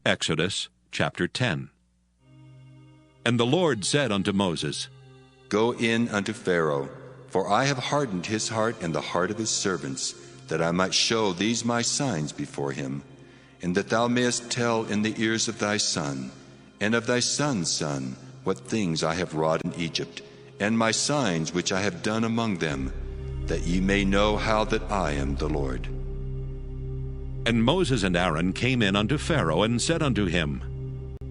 Exodus chapter 10. And the Lord said unto Moses, Go in unto Pharaoh, for I have hardened his heart and the heart of his servants, that I might show these my signs before him, and that thou mayest tell in the ears of thy son, and of thy son's son, what things I have wrought in Egypt, and my signs which I have done among them, that ye may know how that I am the Lord. And Moses and Aaron came in unto Pharaoh, and said unto him,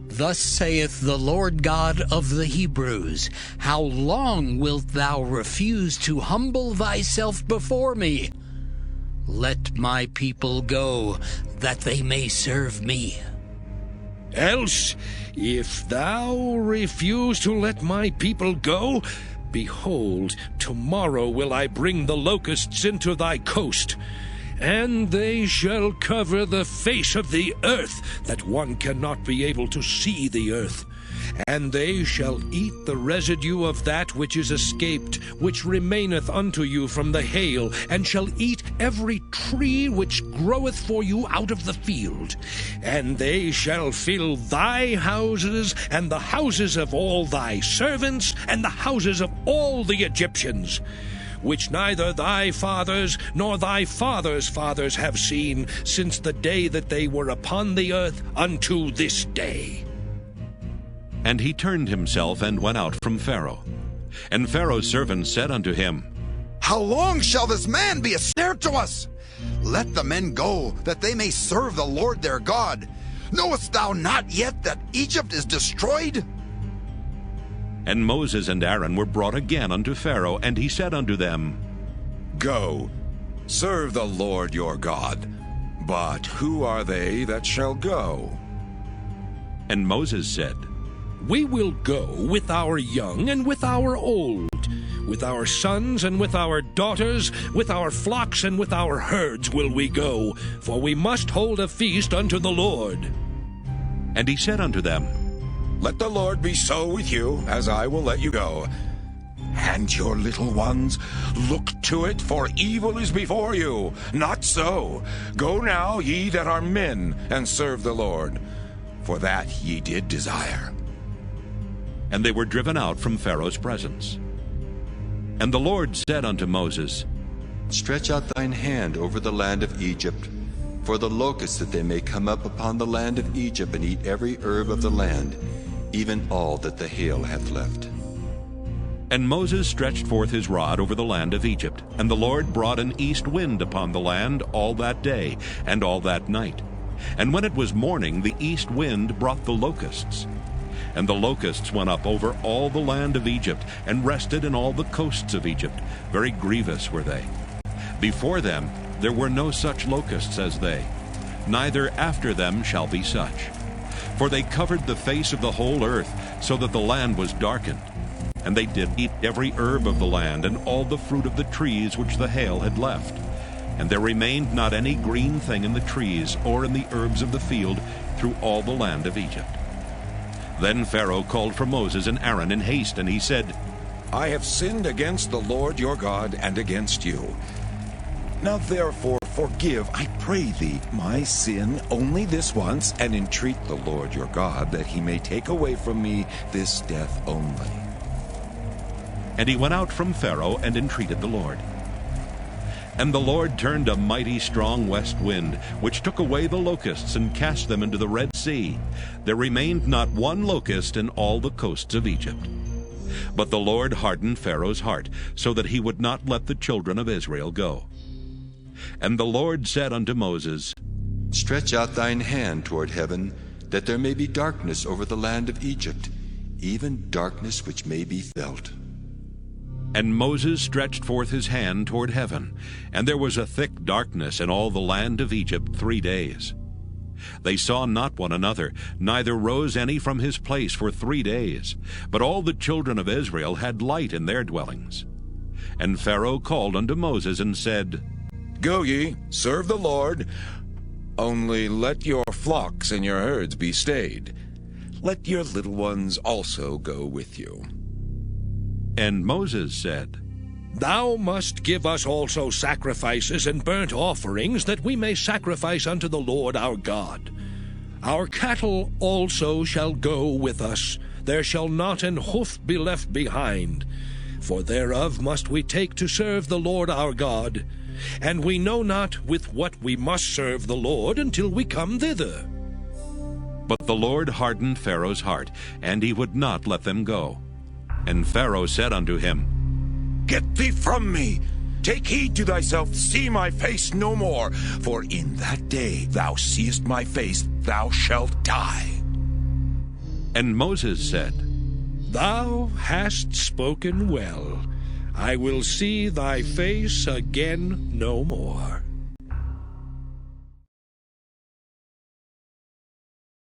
Thus saith the Lord God of the Hebrews, How long wilt thou refuse to humble thyself before me? Let my people go, that they may serve me. Else, if thou refuse to let my people go, behold, tomorrow will I bring the locusts into thy coast, and they shall cover the face of the earth, that one cannot be able to see the earth. And they shall eat the residue of that which is escaped, which remaineth unto you from the hail, and shall eat every tree which groweth for you out of the field. And they shall fill thy houses, and the houses of all thy servants, and the houses of all the Egyptians, which neither thy fathers nor thy fathers' fathers have seen, since the day that they were upon the earth unto this day. And he turned himself and went out from Pharaoh. And Pharaoh's servants said unto him, How long shall this man be a snare to us? Let the men go, that they may serve the Lord their God. Knowest thou not yet that Egypt is destroyed? And Moses and Aaron were brought again unto Pharaoh, and he said unto them, Go, serve the Lord your God. But who are they that shall go? And Moses said, We will go with our young and with our old, with our sons and with our daughters, with our flocks and with our herds will we go, for we must hold a feast unto the Lord. And he said unto them, Let the Lord be so with you, as I will let you go. And your little ones, look to it, for evil is before you. Not so. Go now, ye that are men, and serve the Lord, for that ye did desire. And they were driven out from Pharaoh's presence. And the Lord said unto Moses, Stretch out thine hand over the land of Egypt, for the locusts, that they may come up upon the land of Egypt, and eat every herb of the land, even all that the hail hath left. And Moses stretched forth his rod over the land of Egypt, and the Lord brought an east wind upon the land all that day and all that night. And when it was morning, the east wind brought the locusts. And the locusts went up over all the land of Egypt, and rested in all the coasts of Egypt. Very grievous were they. Before them there were no such locusts as they, neither after them shall be such. For they covered the face of the whole earth, so that the land was darkened. And they did eat every herb of the land, and all the fruit of the trees which the hail had left. And there remained not any green thing in the trees, or in the herbs of the field, through all the land of Egypt. Then Pharaoh called for Moses and Aaron in haste, and he said, I have sinned against the Lord your God, and against you. Now therefore forgive, I pray thee, my sin only this once, and entreat the Lord your God, that he may take away from me this death only. And he went out from Pharaoh, and entreated the Lord. And the Lord turned a mighty strong west wind, which took away the locusts, and cast them into the Red Sea. There remained not one locust in all the coasts of Egypt. But the Lord hardened Pharaoh's heart, so that he would not let the children of Israel go. And the Lord said unto Moses, Stretch out thine hand toward heaven, that there may be darkness over the land of Egypt, even darkness which may be felt. And Moses stretched forth his hand toward heaven, and there was a thick darkness in all the land of Egypt 3 days. They saw not one another, neither rose any from his place for 3 days. But all the children of Israel had light in their dwellings. And Pharaoh called unto Moses, and said, Go ye, serve the Lord, only let your flocks and your herds be stayed. Let your little ones also go with you. And Moses said, Thou must give us also sacrifices and burnt offerings, that we may sacrifice unto the Lord our God. Our cattle also shall go with us. There shall not an hoof be left behind. For thereof must we take to serve the Lord our God. And we know not with what we must serve the Lord until we come thither. But the Lord hardened Pharaoh's heart, and he would not let them go. And Pharaoh said unto him, Get thee from me! Take heed to thyself, see my face no more, for in that day thou seest my face, thou shalt die. And Moses said, Thou hast spoken well. I will see thy face again no more.